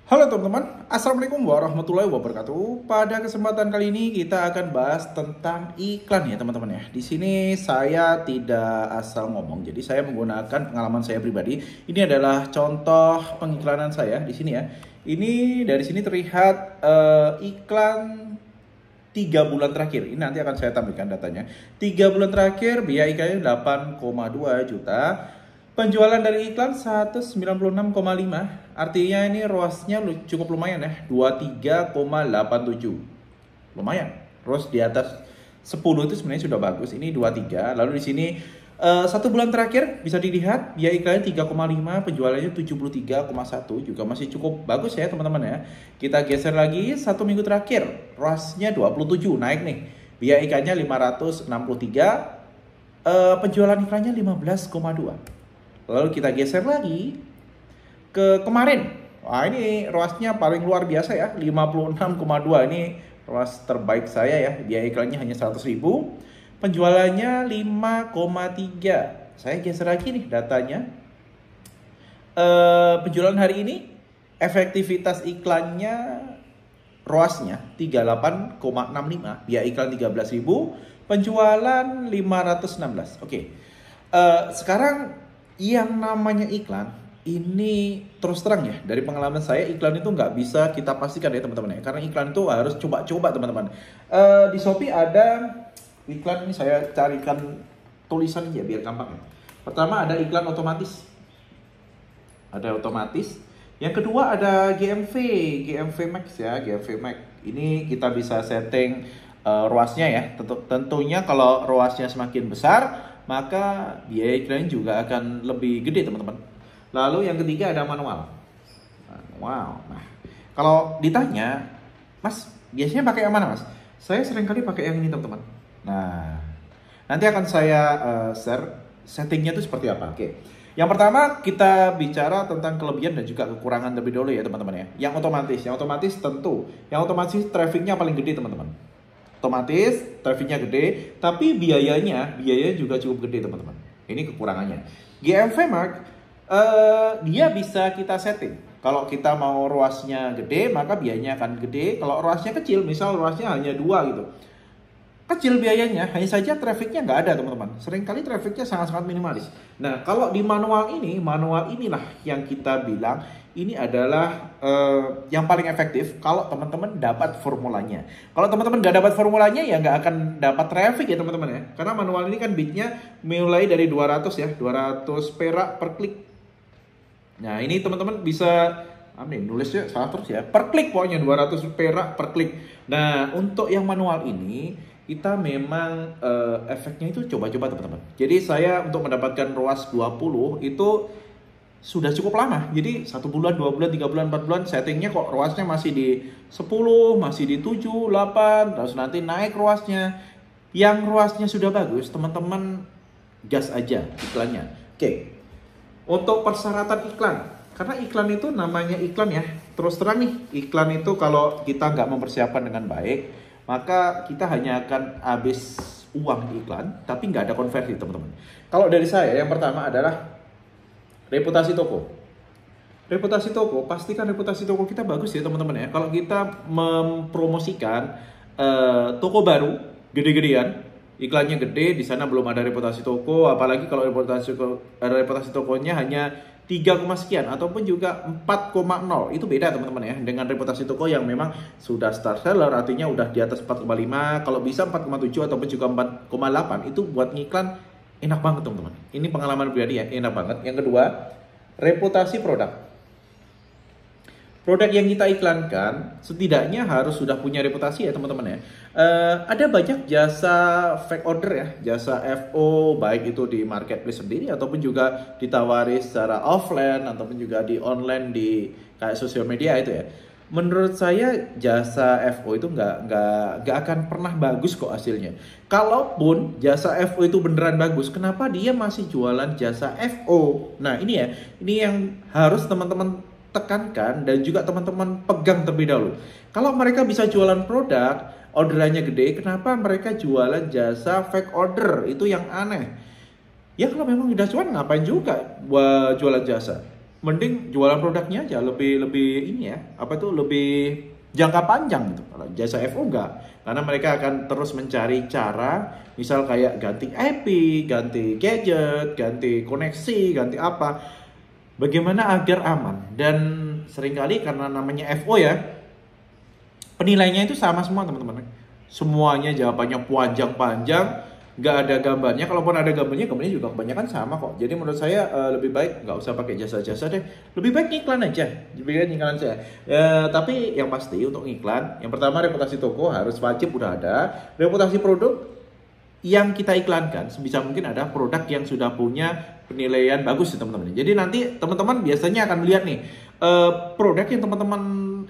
Halo teman-teman, Assalamualaikum warahmatullahi wabarakatuh. Pada kesempatan kali ini kita akan bahas tentang iklan ya teman-teman ya. Di sini saya tidak asal ngomong, jadi saya menggunakan pengalaman saya pribadi. Ini adalah contoh pengiklanan saya di sini ya. Ini dari sini terlihat iklan 3 bulan terakhir. Ini nanti akan saya tampilkan datanya. 3 bulan terakhir biaya iklannya 8,2 juta. Penjualan dari iklan 196,5. Artinya ini ROAS-nya cukup lumayan ya. 23,87. Lumayan. ROAS di atas 10 itu sebenarnya sudah bagus. Ini 23. Lalu di sini 1 bulan terakhir bisa dilihat biaya iklannya 3,5, penjualannya 73,1, juga masih cukup bagus ya teman-teman ya. Kita geser lagi 1 minggu terakhir, ROAS-nya 27, naik nih. Biaya iklannya 563, penjualan iklannya 15,2. Lalu kita geser lagi ke kemarin. Wah, ini ROAS-nya paling luar biasa ya, 56,2. Ini ROAS terbaik saya ya. Biaya iklannya hanya 100.000. Penjualannya 5,3. Saya geser lagi nih datanya. Penjualan hari ini, efektivitas iklannya, ROAS-nya 38,65. Biaya iklan 13.000. Penjualan 516. Oke. Sekarang yang namanya iklan ini terus terang ya, dari pengalaman saya iklan itu nggak bisa kita pastikan ya teman-teman ya, karena iklan itu harus coba-coba teman-teman. Di Shopee ada iklan, ini saya carikan tulisan ya biar gampang ya. Pertama ada iklan otomatis, yang kedua ada GMV Max ya, GMV Max ini kita bisa setting ROAS-nya ya. Tentunya kalau ROAS-nya semakin besar maka biaya iklan juga akan lebih gede teman-teman. Lalu yang ketiga ada manual. Nah, kalau ditanya, Mas biasanya pakai yang mana Mas? Saya seringkali pakai yang ini teman-teman. Nah, nanti akan saya share settingnya itu seperti apa. Oke. Yang pertama kita bicara tentang kelebihan dan juga kekurangan lebih dulu ya teman-teman ya. Yang otomatis tentu, yang otomatis trafficnya paling gede teman-teman. Otomatis trafficnya gede, tapi biayanya juga cukup gede teman-teman. Ini kekurangannya. GMV Mark dia bisa kita setting. Kalau kita mau ROAS-nya gede, maka biayanya akan gede. Kalau ROAS-nya kecil, misal ROAS-nya hanya 2 gitu, kecil biayanya, hanya saja trafficnya nggak ada teman-teman. Seringkali trafficnya sangat-sangat minimalis. Nah, kalau di manual inilah yang kita bilang ini adalah yang paling efektif kalau teman-teman dapat formulanya. Kalau teman-teman nggak dapat formulanya ya nggak akan dapat traffic ya teman-teman ya. Karena manual ini kan bitnya mulai dari 200 ya, 200 perak per klik. Nah, ini teman-teman bisa nulisnya salah terus ya. Per klik pokoknya 200 perak per klik. Nah, untuk yang manual ini kita memang efeknya itu coba-coba teman-teman. Jadi saya untuk mendapatkan ROAS 20 itu sudah cukup lama. Jadi 1 bulan, 2 bulan, 3 bulan, 4 bulan settingnya kok ROAS-nya masih di 10, masih di 7, 8, terus nanti naik ROAS-nya. Yang ROAS-nya sudah bagus, teman-teman gas aja iklannya. Oke. Untuk persyaratan iklan, karena iklan itu namanya iklan ya. Terus terang nih, iklan itu kalau kita nggak mempersiapkan dengan baik, maka kita hanya akan habis uang di iklan, tapi nggak ada konversi teman-teman. Kalau dari saya, yang pertama adalah reputasi toko. Reputasi toko, pastikan reputasi toko kita bagus ya teman-teman ya. Kalau kita mempromosikan toko baru, gede-gedean, iklannya gede, di sana belum ada reputasi toko, apalagi kalau reputasi tokonya hanya 3, sekian ataupun juga 4,0, itu beda teman-teman ya dengan reputasi toko yang memang sudah star seller, artinya udah di atas 4,5, kalau bisa 4,7 ataupun juga 4,8, itu buat ngiklan enak banget teman-teman. Ini pengalaman pribadi ya, enak banget. Yang kedua, reputasi produk. Produk yang kita iklankan setidaknya harus sudah punya reputasi ya teman-teman ya. Ada banyak jasa fake order ya, jasa FO, baik itu di marketplace sendiri ataupun juga ditawari secara offline ataupun juga di online di kayak sosial media itu ya. Menurut saya jasa FO itu nggak akan pernah bagus kok hasilnya. Kalaupun jasa FO itu beneran bagus, kenapa dia masih jualan jasa FO? Nah ini ya, ini yang harus teman-teman tekankan dan juga teman-teman pegang terlebih dahulu. Kalau mereka bisa jualan produk, orderannya gede, kenapa mereka jualan jasa fake order? Itu yang aneh. Ya kalau memang udah cuan, ngapain juga buat jualan jasa? mending jualan produknya aja lebih lebih ini ya, apa tuh, lebih jangka panjang gitu. Kalau jasa FO enggak, karena mereka akan terus mencari cara, misal kayak ganti IP, ganti gadget, ganti koneksi, ganti apa, bagaimana agar aman. Dan seringkali karena namanya FO ya, penilainya itu sama semua teman-teman. Semuanya jawabannya panjang-panjang, nggak ada gambarnya. Kalaupun ada gambarnya juga kebanyakan sama kok. Jadi menurut saya lebih baik nggak usah pakai jasa-jasa deh. Lebih baik ngiklan aja. Lebih baik ngiklan aja. Tapi yang pasti untuk ngiklan, yang pertama reputasi toko harus wajib udah ada. Reputasi produk yang kita iklankan sebisa mungkin ada produk yang sudah punya penilaian bagus ya teman-teman. Jadi nanti teman-teman biasanya akan melihat nih produk yang teman-teman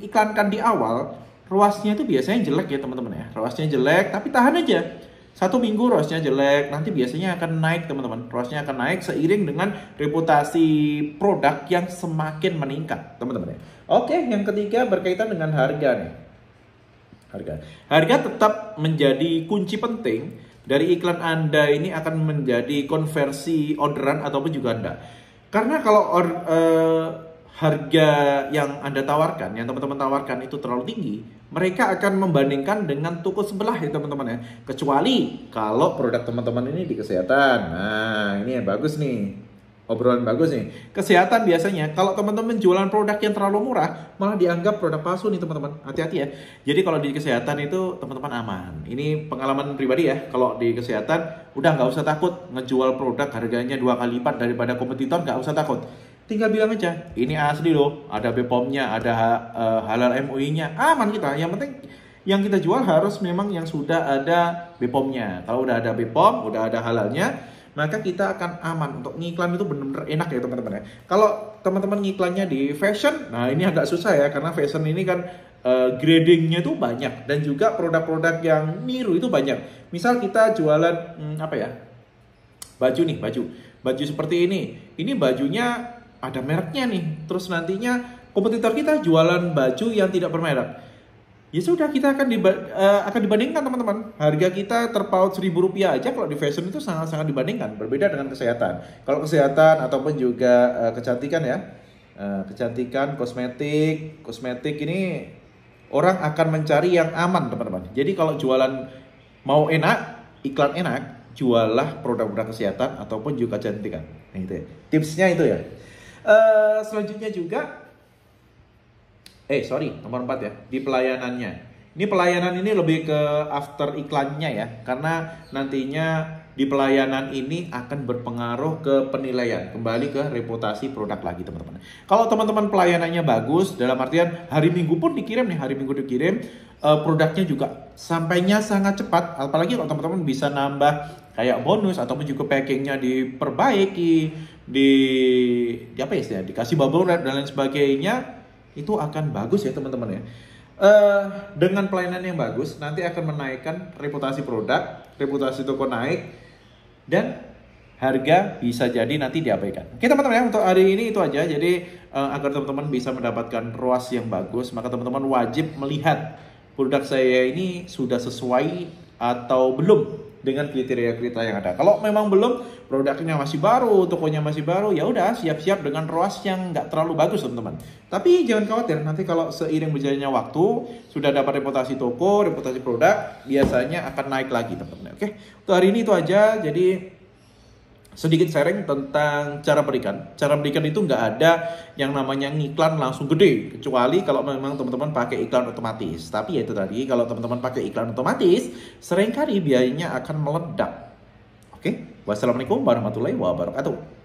iklankan di awal, ruasnya itu biasanya jelek ya teman-teman ya. Ruasnya jelek tapi tahan aja. 1 minggu ROAS-nya jelek, nanti biasanya akan naik teman-teman. ROAS-nya akan naik seiring dengan reputasi produk yang semakin meningkat teman-teman ya. Oke, yang ketiga berkaitan dengan harga nih. Harga tetap menjadi kunci penting dari iklan Anda ini akan menjadi konversi orderan ataupun juga Anda. Karena kalau harga yang Anda tawarkan, yang teman-teman tawarkan itu terlalu tinggi, mereka akan membandingkan dengan toko sebelah ya teman-teman ya. Kecuali kalau produk teman-teman ini di kesehatan. Nah, ini yang bagus nih. Obrolan bagus nih. Kesehatan biasanya kalau teman-teman jualan produk yang terlalu murah, malah dianggap produk palsu nih teman-teman. Hati-hati ya. Jadi kalau di kesehatan itu teman-teman aman. Ini pengalaman pribadi ya. Kalau di kesehatan udah nggak usah takut ngejual produk harganya 2 kali lipat daripada kompetitor, nggak usah takut. Tinggal bilang aja, ini asli loh, ada BPOM-nya, ada halal MUI-nya, aman kita. Yang penting yang kita jual harus memang yang sudah ada BPOM-nya. Kalau udah ada BPOM, udah ada halalnya, maka kita akan aman. Untuk ngiklan itu benar-benar enak ya teman-teman ya. Kalau teman-teman ngiklannya di fashion, nah ini agak susah ya, karena fashion ini kan gradingnya tuh banyak. Dan juga produk-produk yang niru itu banyak. Misal kita jualan, apa ya, baju nih, baju seperti ini bajunya ada mereknya nih, terus nantinya kompetitor kita jualan baju yang tidak bermerek, ya sudah kita akan dibandingkan teman-teman. Harga kita terpaut Rp1.000 aja kalau di fashion itu sangat-sangat dibandingkan. Berbeda dengan kesehatan. Kalau kesehatan ataupun juga kecantikan ya, kecantikan, kosmetik ini orang akan mencari yang aman teman-teman. Jadi kalau jualan mau enak, iklan enak, jualah produk-produk kesehatan ataupun juga kecantikan. Nah, itu ya. Tipsnya itu ya. Selanjutnya juga nomor 4 ya, di pelayanannya. Ini pelayanan ini lebih ke after iklannya ya, karena nantinya di pelayanan ini akan berpengaruh ke penilaian, kembali ke reputasi produk lagi teman-teman. Kalau teman-teman pelayanannya bagus, dalam artian hari Minggu pun dikirim nih, produknya juga sampainya sangat cepat. Apalagi kalau teman-teman bisa nambah kayak bonus ataupun juga packingnya diperbaiki, dikasih bubble wrap dan lain sebagainya, itu akan bagus ya teman-teman ya. Dengan pelayanan yang bagus nanti akan menaikkan reputasi produk, reputasi toko naik, dan harga bisa jadi nanti diabaikan. Oke teman-teman ya, untuk hari ini itu aja. Jadi agar teman-teman bisa mendapatkan ROAS yang bagus, maka teman-teman wajib melihat produk saya ini sudah sesuai atau belum dengan kriteria-kriteria yang ada. Kalau memang belum, produknya masih baru, tokonya masih baru, ya udah siap-siap dengan ROAS yang nggak terlalu bagus teman-teman. Tapi jangan khawatir, nanti kalau seiring berjalannya waktu, sudah dapat reputasi toko, reputasi produk, biasanya akan naik lagi teman-teman. Oke, untuk hari ini itu aja. Jadi sedikit sharing tentang cara berikan. Cara berikan itu nggak ada yang namanya ngiklan langsung gede, kecuali kalau memang teman-teman pakai iklan otomatis. Tapi ya itu tadi, kalau teman-teman pakai iklan otomatis, seringkali biayanya akan meledak. Oke, wassalamualaikum warahmatullahi wabarakatuh.